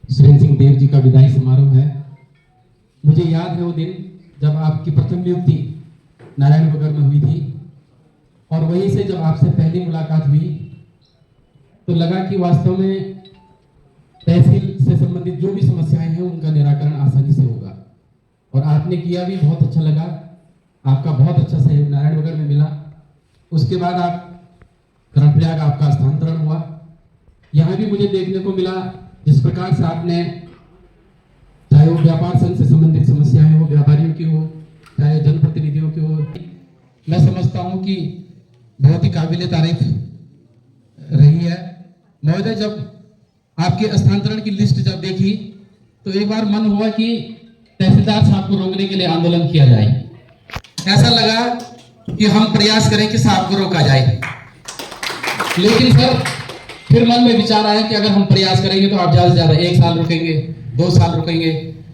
सुरेंद्र सिंह देव जी का विदाई समारोह है। मुझे याद है वो दिन जब आपकी प्रथम नियुक्ति नारायणनगर में हुई थी और वहीं से जब आपसे पहली मुलाकात हुई तो लगा कि वास्तव में तहसील से संबंधित जो भी समस्याएं हैं उनका निराकरण आसानी से होगा और आपने किया भी, बहुत अच्छा लगा। आपका बहुत अच्छा सहयोग नारायणनगर में मिला। उसके बाद आप कर्णप्रयाग आपका स्थानांतरण हुआ। यहाँ भी मुझे देखने को मिला जिस प्रकार से आपने, चाहे वो व्यापार संघ से संबंधित समस्याएं हो, व्यापारियों की हो, चाहे जनप्रतिनिधियों की हो, मैं समझता हूं कि बहुत ही काबिले तारीफ रही है। महोदय, जब आपके स्थानांतरण की लिस्ट जब देखी तो एक बार मन हुआ कि तहसीलदार साहब को रोकने के लिए आंदोलन किया जाए। ऐसा लगा कि हम प्रयास करें कि साहब को रोका जाए, लेकिन सर फिर मन में विचार आया कि अगर हम प्रयास करेंगे तो आप ज्यादा से ज्यादा 1 साल रुकेंगे, 2 साल रुकेंगे,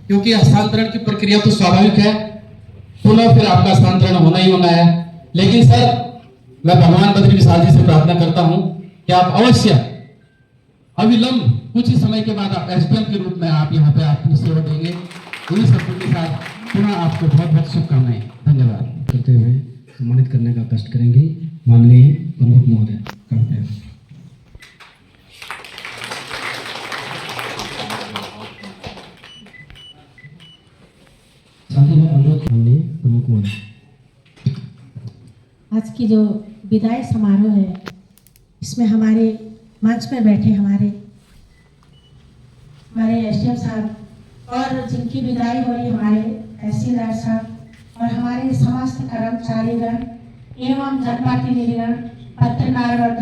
क्योंकि हस्तांतरण की प्रक्रिया तो स्वाभाविक है, पुनः फिर आपका हस्तांतरण होना ही होना है। लेकिन सर मैं भगवान बद्री विशाल जी से प्रार्थना करता हूं कि आप अवश्य अविलंब कुछ ही समय के बाद आप एसडीएम के रूप में आप यहाँ पे अपनी सेवा देंगे। इन्हीं सबके के साथ पुनः आपको बहुत बहुत शुभकामनाएं। धन्यवाद करते हुए सम्मानित करने का कष्ट करेंगे माननीय प्रमुख महोदय। करते हैं माननीय प्रमुख महोदय। आज की जो विदाई समारोह है, इसमें हमारे मंच पर बैठे हमारे एसडीएम साहब और जिनकी विदाई हो रही हमारे तहसीलदार साहब और हमारे समस्त कर्मचारीगण एवं जनप्रतिनिधिगण, पत्रकार वर्ग,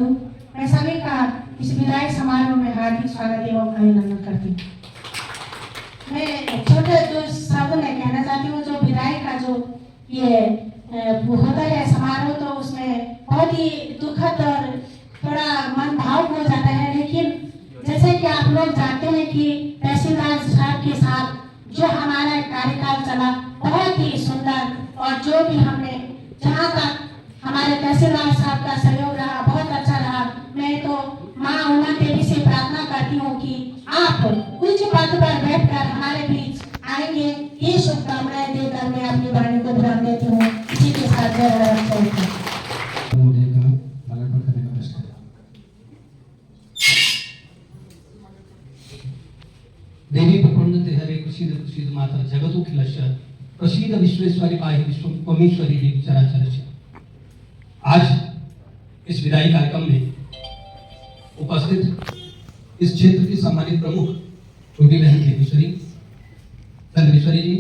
मैं सभी का इस विदाई समारोह में हार्दिक स्वागत एवं अभिनंदन करती हूँ। मैं छोटे जो शब्द में कहना चाहती हूँ, जो विदाई का जो ये होता है समारोह, तो उसमें बहुत ही दुखद और थोड़ा मन भावुक हो जाता है। लेकिन जैसे कि आप लोग जानते हैं कि तहसीलदार साहब के साथ जो हमारा कार्यकाल चला बहुत ही सुंदर, और जो भी हमने जहाँ तक हमारे तहसीलदार साहब का सहयोग रहा बहुत अच्छा रहा। मैं तो माँ उमा देवी से प्रार्थना करती हूँ कि आप कुछ पद पर बैठकर हमारे बीच आएंगे, ये शुभकामनाएं देकर मैं अपनी वाणी को विराम देती हूँ। इसी के साथ देवी प्रपन्नते हरे कुशीद कुशीद माता जगदुखिलस्य प्रसीद विश्वेश्वरी पाहि विश्वमेश्वरी देवी चराचरस्य। आज इस विदाई कार्यक्रम में उपस्थित इस क्षेत्र की सम्मानित प्रमुख छोटी बहन चंद्रेश्वरी जी,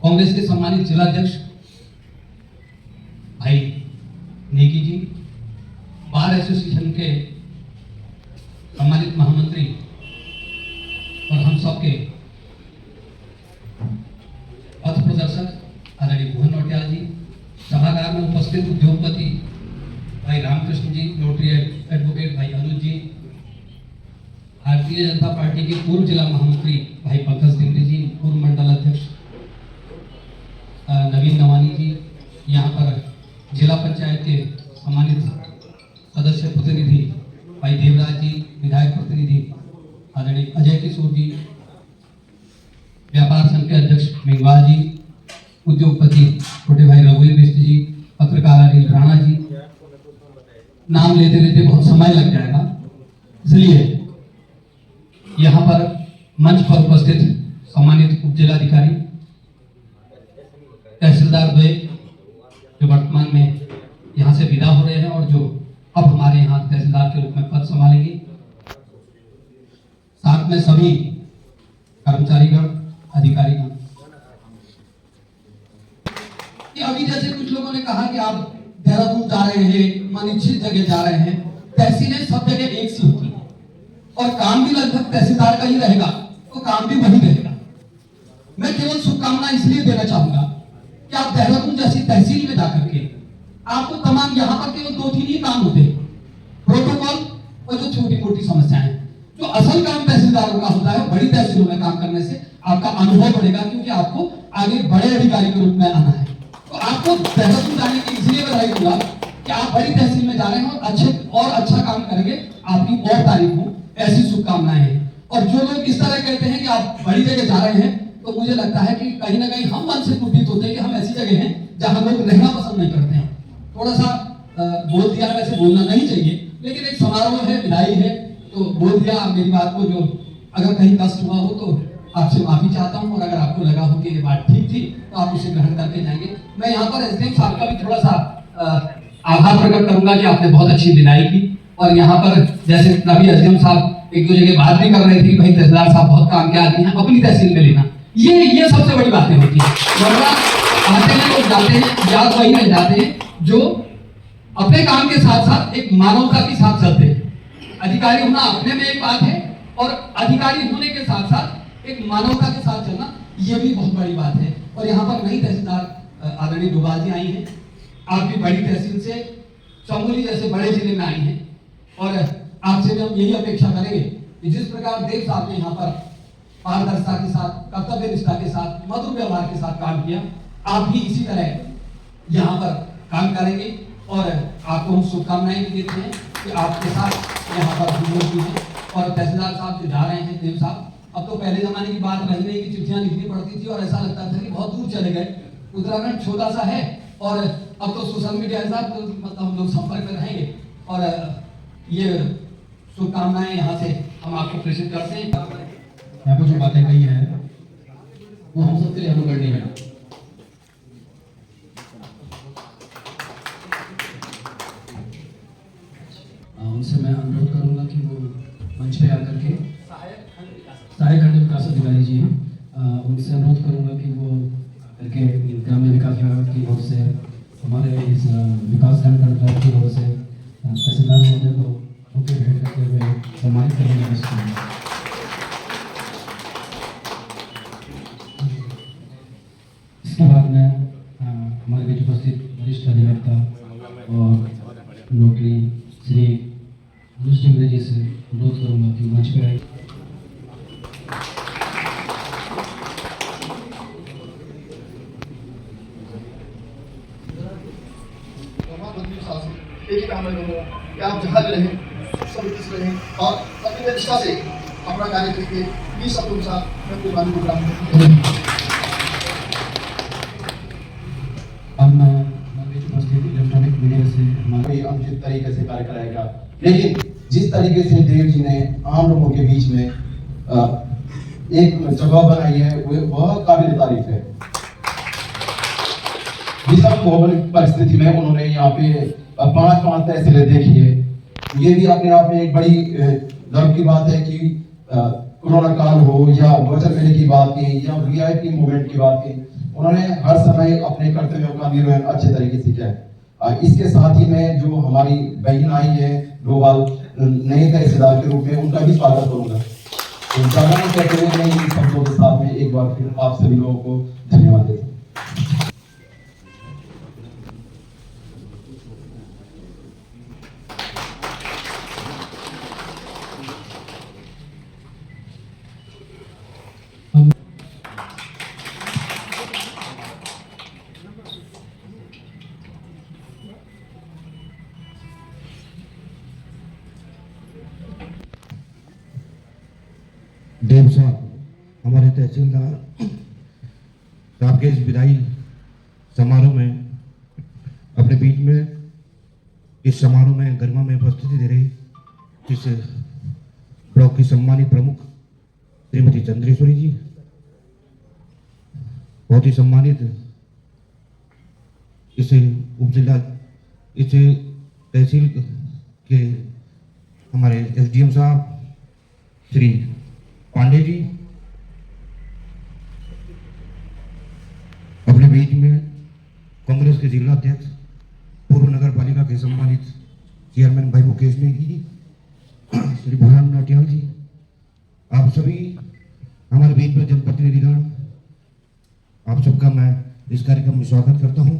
कांग्रेस के सम्मानित जिलाध्यक्ष भाई नेगी जी, बार एसोसिएशन के सम्मानित महामंत्री और हम सबके पथ प्रदर्शक आदरणीय भुवन नौटियाल जी, सभागार में उपस्थित उद्योगपति भाई रामकृष्ण जी, नोटरी एडवोकेट भाई अनुज जी, भारतीय जनता पार्टी के पूर्व जिला महामंत्री भाई पंकज तिवारी जी, पूर्व मंडल अध्यक्ष नवीन नवानी जी, यहाँ पर जिला पंचायत के सम्मानित सदस्य प्रतिनिधि भाई देवराज जी, विधायक प्रतिनिधि आदरणीय अजय किशोर जी, व्यापार संघ के अध्यक्ष मेघवाल जी, उद्योगपति छोटे भाई रघुवीर बिष्ट जी, पत्रकार अनिल राणा जी, नाम लेते लेते बहुत समय लग जाएगा, इसलिए यहाँ पर मंच पर उपस्थित सम्मानित उप जिलाधिकारी तहसीलदार द्वय जो वर्तमान में यहाँ से विदा हो रहे हैं और जो अब हमारे यहाँ तहसीलदार के रूप में पद संभालेंगे, साथ में सभी कर्मचारीगण, अधिकारीगण। अभी जैसे कुछ लोगों ने कहा कि आप देहरादून जा रहे हैं, अनिश्चित जगह जा रहे हैं, तहसीलें सब जगह एक सी होती है और काम भी लगभग तहसीलदार का ही रहेगा, तो काम भी वही रहेगा। मैं केवल शुभकामना इसलिए देना चाहूंगा कि आप देहरादून जैसी तहसील में जाकर के आपको तमाम यहाँ पर केवल 2-3 ही काम होते हैं, प्रोटोकॉल और जो छोटी मोटी छोटी समस्याएं हैं। जो असल काम तहसीलदारों का होता है, बड़ी तहसीलों में काम करने से आपका अनुभव बढ़ेगा, क्योंकि आपको आगे बड़े अधिकारी के रूप में आना है। तो आपको देहरादून जाने की इसलिए बधाई दूंगा कि आप बड़ी तहसील में जा रहे हैं और अच्छा काम करेंगे, आपकी और तारीफ हो, ऐसी शुभकामनाएं हैं। और जो लोग इस तरह कहते हैं कि आप बड़ी जगह जा रहे हैं, तो मुझे लगता है कि कहीं ना कहीं हम मन से कुपित होते हैं कि हम ऐसी जगह हैं जहां लोग रहना पसंद नहीं करते हैं। थोड़ा सा बोल दिया, वैसे बोलना नहीं चाहिए, लेकिन एक समारोह है, विदाई है, तो बोल दिया। मेरी बात को जो अगर कहीं कष्ट हुआ हो तो आपसे माफी चाहता हूं, और अगर आपको लगा हो कि ये बात ठीक थी तो आप उसे ग्रहण करके जाएंगे। मैं यहाँ पर एसडीएम साहब का भी थोड़ा सा आभार प्रकट करूंगा कि आपने बहुत अच्छी विदाई की। और यहाँ पर जैसे नबी एसडीएम साहब एक दो जगह बात भी कर रहे थे कि भाई तहसीलदार साहब बहुत काम के आदमी हैं, अपनी तहसील में लेना, ये सबसे बड़ी बातें होती है। वरना आते हैं लोग, जाते हैं, याद वही रह जाते हैं जो अपने काम के साथ साथ एक मानवता के साथ चलते हैं। अधिकारी होना अपने में एक बात है, और अधिकारी होने के साथ साथ एक मानवता के साथ चलना, ये भी बहुत बड़ी बात है। और यहाँ पर नई तहसीलदार आदरणीय डोभाल जी आई हैं, आप भी बड़ी तहसील से चमोली जैसे बड़े जिले में आई हैं, और आपसे भी हम यही अपेक्षा करेंगे कि जिस प्रकार देव साहब ने यहाँ पर पारदर्शिता के साथ, कर्तव्य निष्ठा के साथ, मधुर व्यवहार के साथ काम किया, आप भी इसी तरह यहाँ पर काम करेंगे। और आपको हम शुभकामनाएं भी देते हैं कि आपके साथ यहाँ पर हम लोग भी हैं। और तहसीलदार साहब जो जा रहे हैं, देव साहब, अब तो पहले जमाने की बात रही नहीं कि चिट्ठियां लिखनी पड़ती थी और ऐसा लगता था कि बहुत दूर चले गए। उत्तराखंड छोटा सा है, और अब तो सोशल मीडिया के साथ मतलब हम लोग संपर्क में रहेंगे। और ये शुभकामनाएं यहाँ से हम आपको प्रेषित करते हैं। यहाँ पर जो बातें कही है वो हम सबके लिए अनुकरणीय है। उनसे मैं अनुरोध करूंगा कि वो मंच पे आकर के, सहायक खंड विकास अधिकारी जी हैं, उनसे अनुरोध करूंगा कि वो आकर के ग्रामीण विकास विभाग की ओर से, हमारे इस विकास खंड पंचायत की ओर से तहसीलदार महोदय को उनके भेंट करते हुए सम्मानित करेंगे। इसके बाद में हमारे बीच उपस्थित वरिष्ठ अधिवक्ता और नोटरी श्री अनुज जिंदे जी से अनुरोध करूंगा कि मंच पे आए। एक ही काम है लोगों कि आप जहाँ भी रहें, सब खुश रहें और अपनी निष्ठा से अपना कार्य करके 20 अक्टूबर साथ मैं कुर्बानी को ग्राम इलेक्ट्रॉनिक मीडिया से हमारे अनुचित तरीके से कार्य कराएगा, लेकिन जिस तरीके से देव जी ने आम लोगों के बीच में एक जगह बनाई है वह काबिल तारीफ है। विषम भौगोलिक परिस्थिति में उन्होंने यहाँ पे 5 तहसीलें देखी है। ये भी अपने आप में एक बड़ी गर्व की बात है कि कोरोना काल हो या वचन मेले की बात की या वीआईपी मूवमेंट की बात की, उन्होंने हर समय अपने कर्तव्यों का निर्वहन अच्छे तरीके से किया है। इसके साथ ही में जो हमारी बहन आई है डोभाल नए तहसीलदार के रूप में, उनका भी स्वागत करूंगा। तो ज्यादा नहीं कहते हुए मैं इन शब्दों के साथ में एक बार फिर आप सभी लोगों को धन्यवाद देता हूँ। देव साहब, हमारे तहसीलदार साहब के इस विदाई समारोह में अपने बीच में, इस समारोह में गरिमा में उपस्थिति दे रही इस ब्लॉक की सम्मानित प्रमुख श्रीमती चंद्रेश्वरी जी, बहुत ही सम्मानित इस उपजिला, इस तहसील के हमारे एसडीएम साहब श्री पांडे जी, अपने बीच में कांग्रेस के जिला अध्यक्ष पूर्व नगर पालिका के सम्मानित चेयरमैन भाई मुकेश नेगी जी, श्री भुवन नौटियाल जी, आप सभी हमारे बीच में जनप्रतिनिधिगण, आप सबका मैं इस कार्यक्रम में स्वागत करता हूं।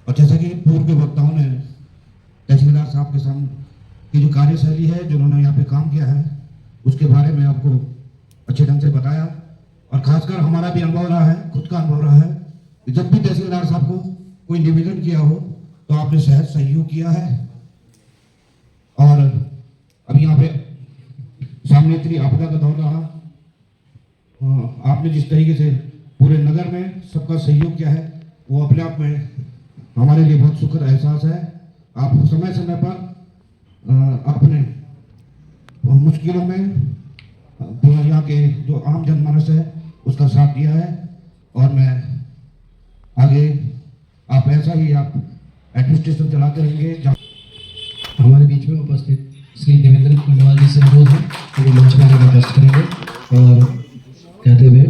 और जैसा कि पूर्व के वक्ताओं ने तहसीलदार साहब के की जो कार्यशैली है, जो उन्होंने यहाँ पे काम किया है, उसके बारे में आपको अच्छे ढंग से बताया। और खासकर हमारा भी अनुभव रहा है, खुद का अनुभव रहा है कि जब भी तहसीलदार साहब को कोई निवेदन किया हो तो आपने सहज सहयोग किया है। और अभी यहाँ पे सामने इतनी आपदा का दौर रहा, आपने जिस तरीके से पूरे नगर में सबका सहयोग किया है, वो अपने आप में हमारे लिए बहुत सुखद एहसास है। आप समय समय पर अपने मुश्किलों में जो यहाँ के जो आम जनमानस है उसका साथ दिया है। और मैं आगे आप ऐसा ही आप एडमिनिस्ट्रेशन चलाते रहेंगे। हमारे बीच में उपस्थित श्री देवेंद्र कुंडवाल जी से अनुरोध है कि वो मंच पर आने का कष्ट करेंगे और कहते हुए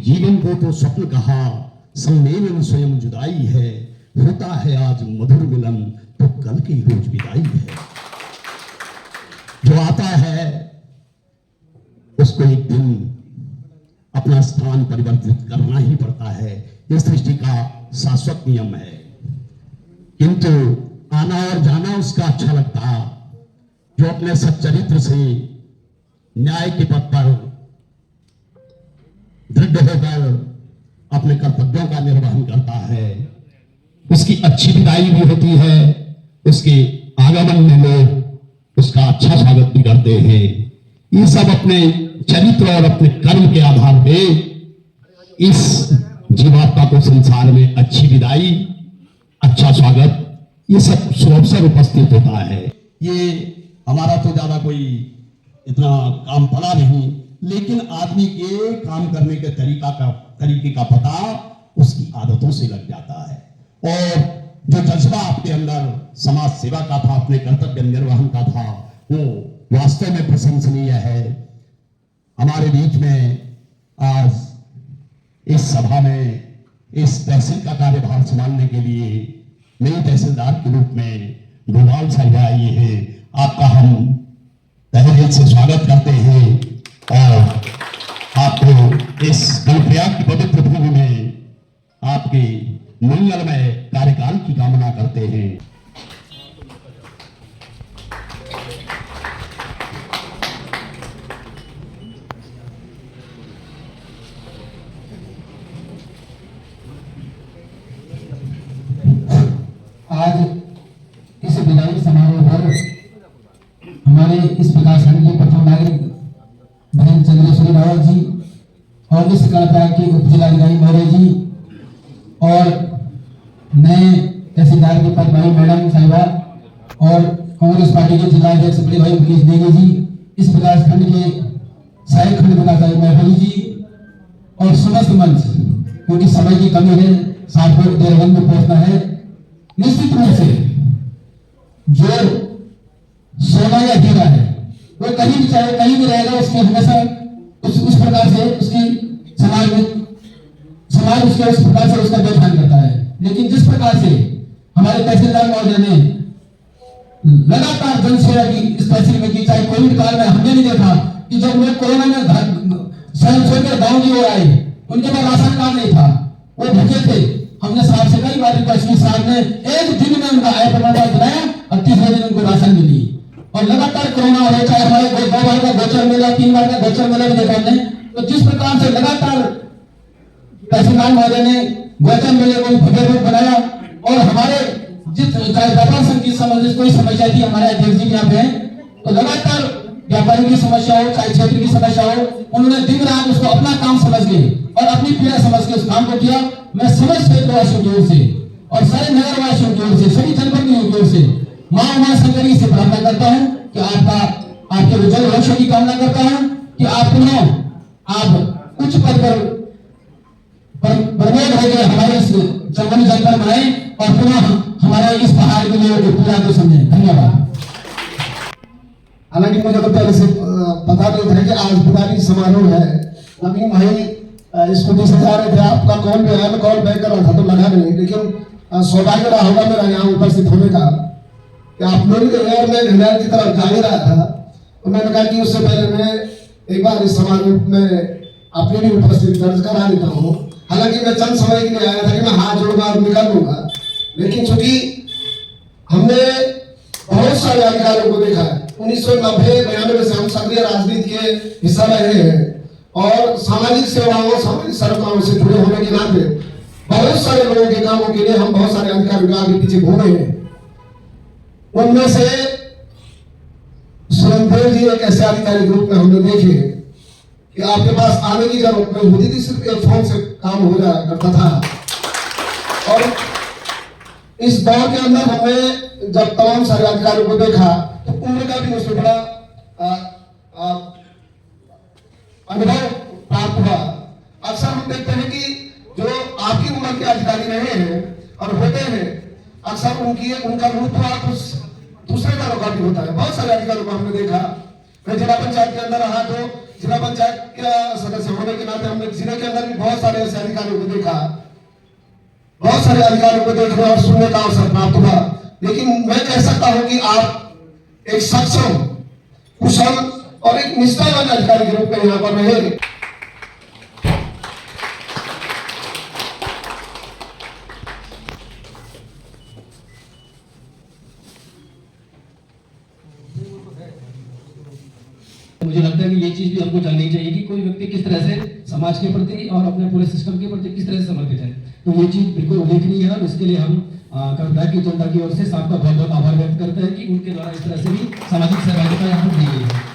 जीवन को तो स्वप्न कहा, सम्मेलन स्वयं जुदाई है, होता है आज मधुर मिलन तो कल की रोज विदाई है। जो आता है उसको एक दिन अपना स्थान परिवर्तित करना ही पड़ता है, इस सृष्टि का शाश्वत नियम है। किंतु आना और जाना उसका अच्छा लगता जो अपने सच्चरित्र से न्याय के पथ पर दृढ़ होकर अपने कर्तव्यों का निर्वहन करता है। उसकी अच्छी विदाई भी होती है, उसके आगमन में लोग उसका अच्छा स्वागत भी करते हैं। ये सब अपने चरित्र और अपने कर्म के आधार पे इस जीवात्मा को संसार में अच्छी विदाई, अच्छा स्वागत, ये सब सुअवसर उपस्थित होता है। ये हमारा तो ज्यादा कोई इतना काम पड़ा नहीं, लेकिन आदमी के काम करने के तरीके का पता उसकी आदतों से लग जाता है। और जो जज्बा आपके अंदर समाज सेवा का था, अपने कर्तव्य निर्वहन का था, वो वास्तव में प्रशंसनीय है। हमारे बीच में आज इस सभा में इस तहसील का कार्यभार संभालने के लिए नए तहसीलदार के रूप में गोपाल साहब आए हैं। आपका हम तहे दिल से स्वागत करते हैं और आपको इस कर्णप्रयाग की पवित्र भूमि में आपके मंगलमय कार्यकाल की कामना करते हैं। आज इस विदाई समारोह पर हमारे इस विकासखंड के प्रथम नागरिक बहन चंद्रेश्वरी रावत जी और इस कर्णप्रयाग के उप जिलाधिकारी मौर्य जी और नए तहसीलदार के पद भाई मैडम साहिबा और कांग्रेस पार्टी के जिला अध्यक्ष बड़े भाई मुकेश नेगी जी, इस विकासखंड के सहायक खंड विकास महफली जी और समस्त मंच, क्योंकि समय की कमी है, 7 बजे देहरादून में पहुंचना है। निश्चित रूप से जो सोना या हीरा है वो कहीं भी चाहे कहीं भी रहेगा, उसकी हमेशा उस प्रकार से उसकी समाज उसके उस प्रकार से उसका व्यवहार करता है। लेकिन जिस प्रकार से हमारे तहसीलदार महोदय ने लगातार जनसेवा की इस तहसील में की, चाहे कोविड काल में हमने नहीं देखा कि जब लोग कोरोना में स्वयं छोड़कर गाँव की ओर आए, उनके पास राशन कार्ड नहीं था, वो भूखे थे। हमने साहब से कई बार रिक्वेस्ट की, साहब ने एक दिन में उनका आय प्रमाण पत्र बनाया और तीसरे दिन उनको राशन मिली। और लगातार कोरोना हो रहा है, चाहे हमारे 2 बार का गोचर मेला, 3 बार का गोचर मेला भी देखा हमने। तो जिस प्रकार से लगातार तहसीलदार महोदय ने गोचर मेले को भव्य रूप बनाया और हमारे चाहे व्यापार संघ की कोई समस्या थी, हमारे अध्यक्ष जी यहाँ पे हैं, तो लगातार व्यापारियों की समस्या हो, चाहे क्षेत्र की समस्या हो, उन्होंने दिन रात उसको अपना काम समझ के और अपनी पीड़ा समझ के उस काम को किया। मैं समस्त क्षेत्रवासियों की ओर से और सारे नगरवासियों की ओर से, सभी जनप्रतिनिधियों की ओर से मां उमा शंकरी से प्रार्थना करता हूं कि आपके उज्जवल भविष्य की कामना करता हूं कि आप उच्च पद पर प्रमोद होकर हमारे इस चंबल जनपद में आए और पुनः हमारे इस पहाड़ के लिए पूरा को समझें। धन्यवाद। हालांकि मुझे तो पहले से पता नहीं था कि आज विदाई समारोह है। नवीन भाई स्कूटी से जा रहे थे, आपका कॉल पे आया, मैं कॉल बैक कर रहा था तो लगा नहीं, लेकिन सौभाग्य रहा होगा मेरा यहाँ उपस्थित होने का कि आप लोगों के और मैं घंटाल की तरफ जा ही रहा था। तो मैंने कहा कि उससे पहले मैं एक बार इस समारोह में अपनी भी उपस्थिति दर्ज करा देता हूँ। हालांकि मैं चंद समय के लिए आया था कि मैं हाथ जोड़ूंगा और निकल लूंगा, लेकिन चूंकि हमने बहुत सारे अधिकारियों को देखा है, 1990-92 से हम सक्रिय राजनीति के हिस्सा रहे हैं और सामाजिक सेवाओं, सामाजिक सरकारों से जुड़े होने के नाते बहुत सारे लोगों के कामों के लिए हम बहुत सारे अधिकारियों के आगे पीछे घूमे हैं। उनमें से सुरेंद्र जी एक ऐसे अधिकारी के रूप में हमने देखे कि आपके पास आने की जरूरत नहीं होती थी, सिर्फ एक फोन से काम हो जाया करता था। और इस दौर के अंदर हमने जब तमाम सारे अधिकारियों को देखा तो उम्र का भी मुझसे बड़ा अनुभव प्राप्त हुआ। अक्सर हम देखते हैं कि जो आपकी उम्र के अधिकारी रहे हैं और होते हैं, अक्सर उनका रूप कुछ दूसरे तरह का भी होता है। बहुत सारे अधिकारियों को हमने देखा। मैं जिला पंचायत के अंदर रहा तो जिला पंचायत का सदस्य होने के नाते हमने जिले के अंदर भी बहुत सारे ऐसे अधिकारियों को देखा, बहुत सारे अधिकारियों को देखने और सुनने का अवसर प्राप्त हुआ। लेकिन मैं कह सकता हूं कि आप एक सक्षम, कुशल और एक निष्ठावान अधिकारी के रूप में यहाँ पर रहे। मुझे लगता है कि ये चीज भी हमको जाननी चाहिए कि कोई व्यक्ति किस तरह से समाज के प्रति और अपने पूरे सिस्टम के प्रति किस तरह से समर्पित है। तो ये चीज बिल्कुल उल्लेखनीय है और इसके लिए हम कर्मचारी की जनता की ओर से आपका बहुत बहुत आभार व्यक्त करते हैं कि उनके द्वारा इस तरह से भी सामाजिक सहभागिता यहाँ पर दी गई है।